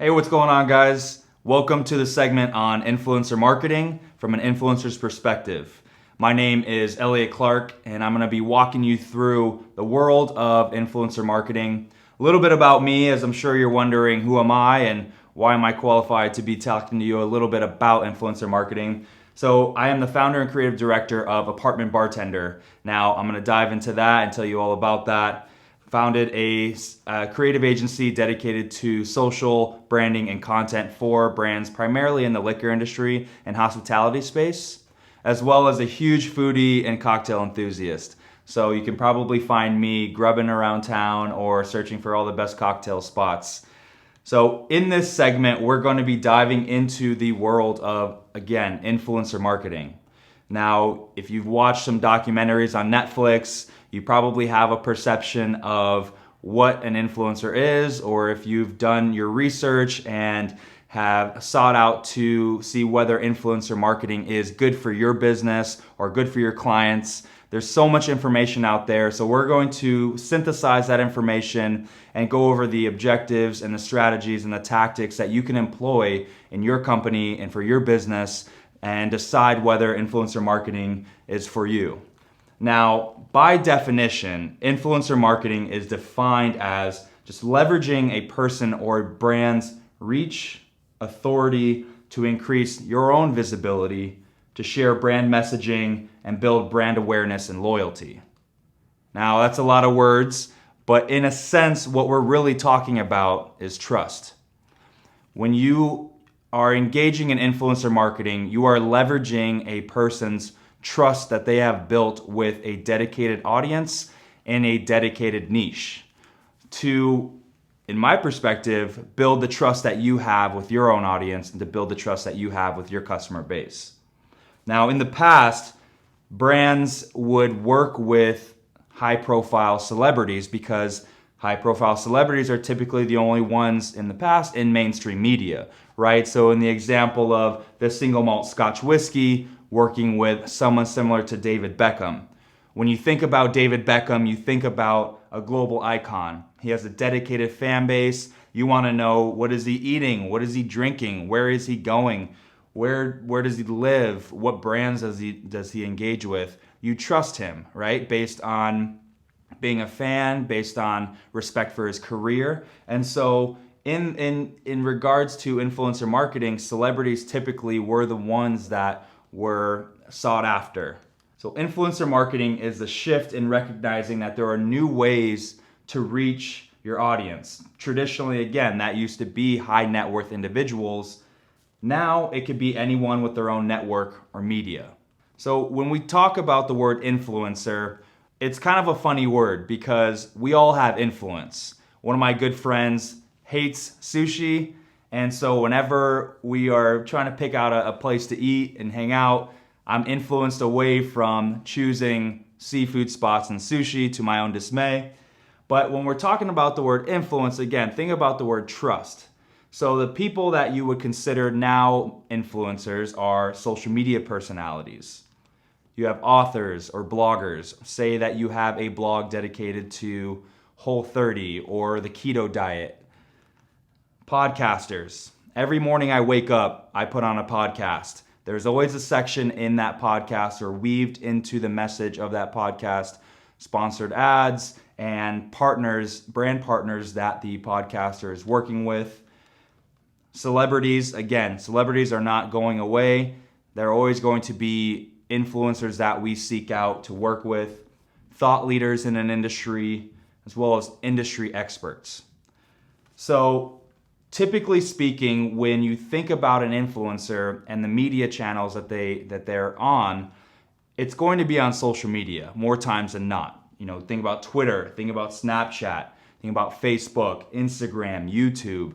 Hey, what's going on, guys? Welcome to the segment on influencer marketing from an influencer's perspective. My name is Elliot Clark, and I'm going to be walking you through the world of influencer marketing. A little bit about me, as I'm sure you're wondering, who am I and why am I qualified to be talking to you a little bit about influencer marketing. So I am the founder and creative director of Apartment Bartender. Now I'm going to dive into that and tell you all about that. Founded a creative agency dedicated to social branding and content for brands primarily in the liquor industry and hospitality space, as well as a huge foodie and cocktail enthusiast. So you can probably find me grubbing around town or searching for all the best cocktail spots. So in this segment, we're going to be diving into the world of, again, influencer marketing. Now, if you've watched some documentaries on Netflix, you probably have a perception of what an influencer is, or if you've done your research and have sought out to see whether influencer marketing is good for your business or good for your clients. There's so much information out there, so we're going to synthesize that information and go over the objectives and the strategies and the tactics that you can employ in your company and for your business and decide whether influencer marketing is for you. Now, by definition, influencer marketing is defined as just leveraging a person or brand's reach, authority to increase your own visibility, to share brand messaging, and build brand awareness and loyalty. Now, that's a lot of words, but in a sense, what we're really talking about is trust. When you are engaging in influencer marketing, you are leveraging a person's trust that they have built with a dedicated audience in a dedicated niche to, in my perspective, build the trust that you have with your own audience and to build the trust that you have with your customer base. Now, in the past, brands would work with high-profile celebrities because high-profile celebrities are typically the only ones in the past in mainstream media, right? So in the example of the single malt Scotch whiskey working with someone similar to David Beckham. When you think about David Beckham, you think about a global icon. He has a dedicated fan base. You want to know, what is he eating? What is he drinking? Where is he going? Where does he live? What brands does he engage with? You trust him, right? Based on being a fan, based on respect for his career. And so in regards to influencer marketing, celebrities typically were the ones that were sought after. So influencer marketing is the shift in recognizing that there are new ways to reach your audience. Traditionally, again, that used to be high net worth individuals. Now it could be anyone with their own network or media. So when we talk about the word influencer, it's kind of a funny word because we all have influence. One of my good friends hates sushi, and so whenever we are trying to pick out a place to eat and hang out, I'm influenced away from choosing seafood spots and sushi to my own dismay. But when we're talking about the word influence, again, think about the word trust. So the people that you would consider now influencers are social media personalities. You have authors or bloggers. Say that you have a blog dedicated to Whole30 or the keto diet. Podcasters. Every morning I wake up, I put on a podcast. There's always a section in that podcast or weaved into the message of that podcast, sponsored ads and partners, brand partners that the podcaster is working with. Celebrities, again, celebrities are not going away. They're always going to be influencers that we seek out to work with, thought leaders in an industry, as well as industry experts. So typically speaking, when you think about an influencer and the media channels that they're on, it's going to be on social media more times than not. You know, think about Twitter, think about Snapchat, think about Facebook, Instagram, YouTube.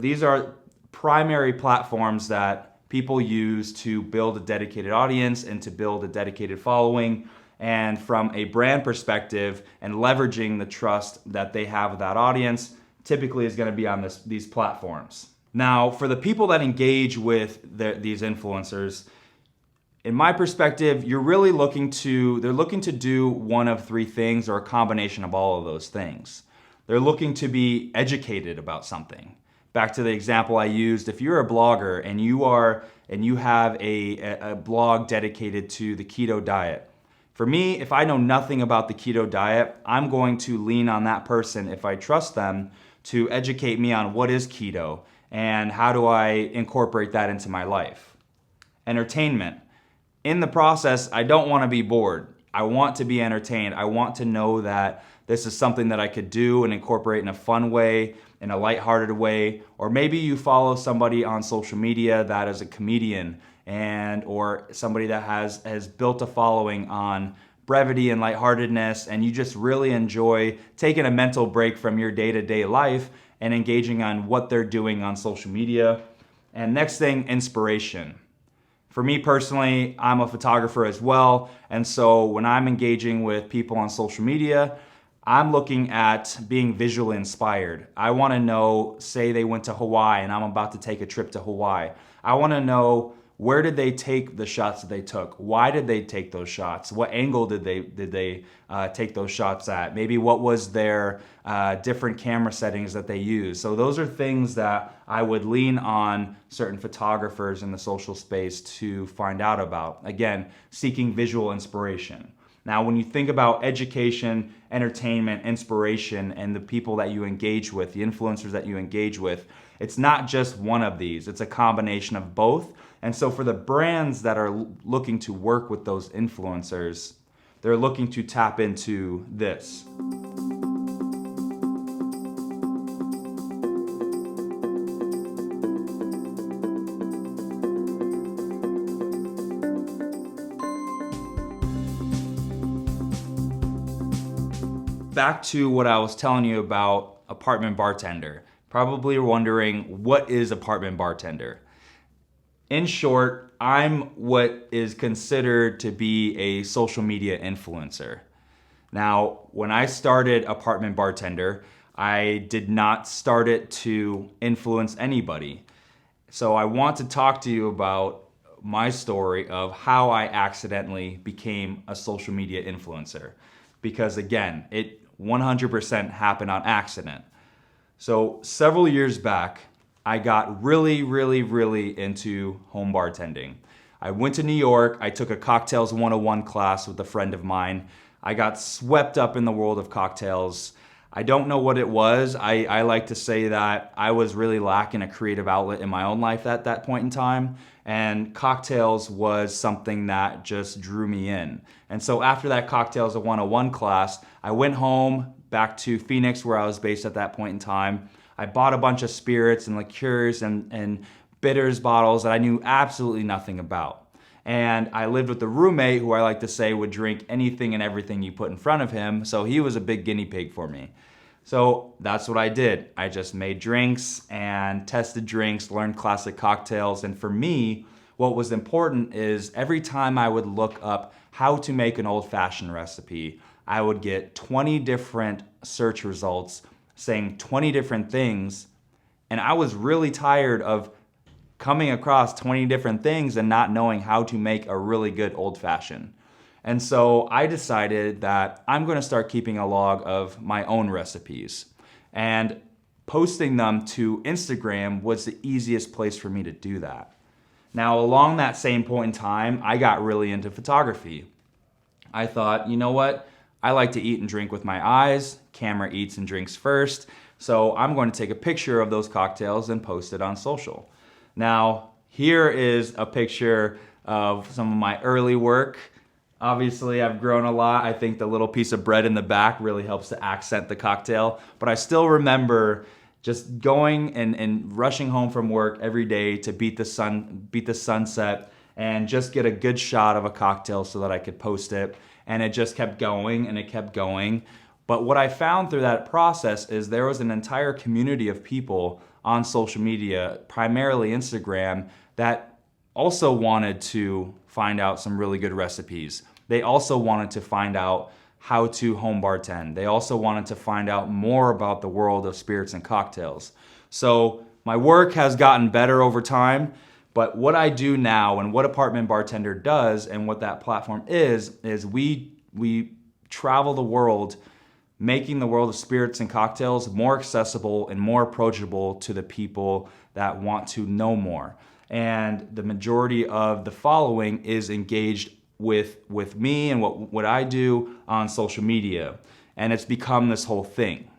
These are primary platforms that people use to build a dedicated audience and to build a dedicated following. And from a brand perspective and leveraging the trust that they have with that audience, typically is going to be on these platforms. Now, for the people that engage with these influencers, in my perspective, they're looking to do one of three things or a combination of all of those things. They're looking to be educated about something. Back to the example I used, if you're a blogger and you have a blog dedicated to the keto diet, for me, if I know nothing about the keto diet, I'm going to lean on that person, if I trust them, to educate me on what is keto and how do I incorporate that into my life. Entertainment. In the process, I don't want to be bored. I want to be entertained. I want to know that this is something that I could do and incorporate in a fun way, in a lighthearted way. Or maybe you follow somebody on social media that is a comedian or somebody that has built a following on brevity and lightheartedness, and you just really enjoy taking a mental break from your day-to-day life and engaging on what they're doing on social media. And next thing, inspiration. For me personally, I'm a photographer as well, and so when I'm engaging with people on social media, I'm looking at being visually inspired. I want to know, say they went to Hawaii and I'm about to take a trip to Hawaii. I want to know, where did they take the shots that they took? Why did they take those shots? What angle did they take those shots at? Maybe what was their different camera settings that they used? So those are things that I would lean on certain photographers in the social space to find out about. Again, seeking visual inspiration. Now, when you think about education, entertainment, inspiration, and the people that you engage with, the influencers that you engage with, it's not just one of these. It's a combination of both. And so for the brands that are looking to work with those influencers, they're looking to tap into this. Back to what I was telling you about Apartment Bartender. Probably you're wondering, what is Apartment Bartender? In short, I'm what is considered to be a social media influencer. Now, when I started Apartment Bartender, I did not start it to influence anybody. So I want to talk to you about my story of how I accidentally became a social media influencer. Because again, it 100% happened on accident. So several years back, I got really into home bartending. I went to New York. I took a Cocktails 101 class with a friend of mine. I got swept up in the world of cocktails. I don't know what it was. I like to say that I was really lacking a creative outlet in my own life at that point in time. And cocktails was something that just drew me in. And so after that Cocktails 101 class, I went home back to Phoenix, where I was based at that point in time. I bought a bunch of spirits and liqueurs and bitters bottles that I knew absolutely nothing about. And I lived with a roommate who I like to say would drink anything and everything you put in front of him, so he was a big guinea pig for me. So that's what I did. I just made drinks and tested drinks, learned classic cocktails, and for me, what was important is every time I would look up how to make an old-fashioned recipe, I would get 20 different search results saying 20 different things, and I was really tired of coming across 20 different things and not knowing how to make a really good old-fashioned. And so I decided that I'm going to start keeping a log of my own recipes, and posting them to Instagram was the easiest place for me to do that. Now, along that same point in time, I got really into photography. I thought, you know what? I like to eat and drink with my eyes. Camera eats and drinks first. So I'm going to take a picture of those cocktails and post it on social. Now, here is a picture of some of my early work. Obviously, I've grown a lot. I think the little piece of bread in the back really helps to accent the cocktail. But I still remember just going and rushing home from work every day to beat the sunset and just get a good shot of a cocktail so that I could post it. And it just kept going and it kept going. But what I found through that process is there was an entire community of people on social media, primarily Instagram, that also wanted to find out some really good recipes. They also wanted to find out how to home bartend. They also wanted to find out more about the world of spirits and cocktails. So my work has gotten better over time, but what I do now and what Apartment Bartender does and what that platform is we travel the world making the world of spirits and cocktails more accessible and more approachable to the people that want to know more. And the majority of the following is engaged with me and what I do on social media. And it's become this whole thing.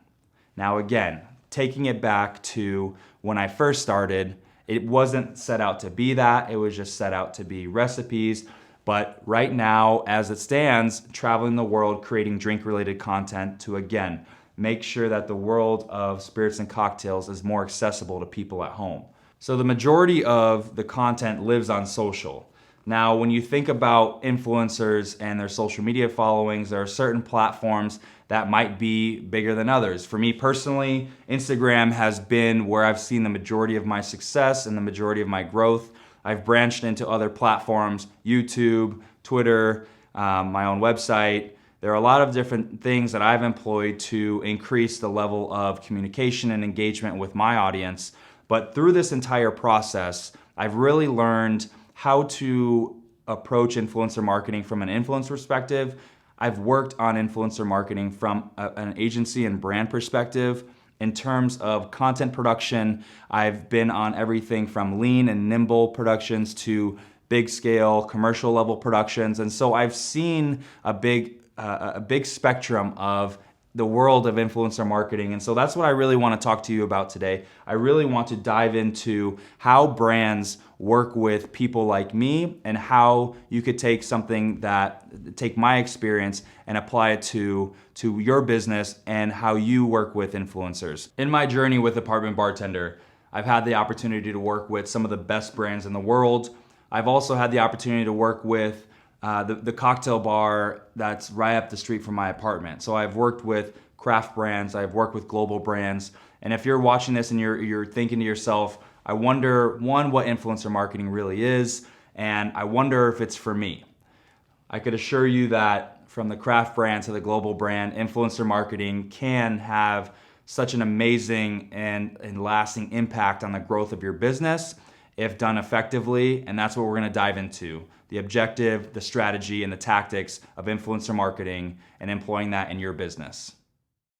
Now again, taking it back to when I first started, it wasn't set out to be that. It was just set out to be recipes. But right now, as it stands, traveling the world, creating drink-related content to, again, make sure that the world of spirits and cocktails is more accessible to people at home. So the majority of the content lives on social. Now, when you think about influencers and their social media followings, there are certain platforms that might be bigger than others. For me personally, Instagram has been where I've seen the majority of my success and the majority of my growth. I've branched into other platforms, YouTube, Twitter, my own website. There are a lot of different things that I've employed to increase the level of communication and engagement with my audience. But through this entire process, I've really learned how to approach influencer marketing from an influence perspective. I've worked on influencer marketing from an agency and brand perspective. In terms of content production, I've been on everything from lean and nimble productions to big scale commercial level productions. And so I've seen a big spectrum of the world of influencer marketing. And so that's what I really want to talk to you about today. I really want to dive into how brands work with people like me and how you could take my experience and apply it to your business and how you work with influencers. In my journey with Apartment Bartender, I've had the opportunity to work with some of the best brands in the world. I've also had the opportunity to work with the cocktail bar that's right up the street from my apartment. So I've worked with craft brands, I've worked with global brands. And if you're watching this and you're thinking to yourself, I wonder, one, what influencer marketing really is, and I wonder if it's for me. I could assure you that from the craft brand to the global brand, influencer marketing can have such an amazing and lasting impact on the growth of your business if done effectively, and that's what we're gonna dive into. The objective, the strategy, and the tactics of influencer marketing and employing that in your business.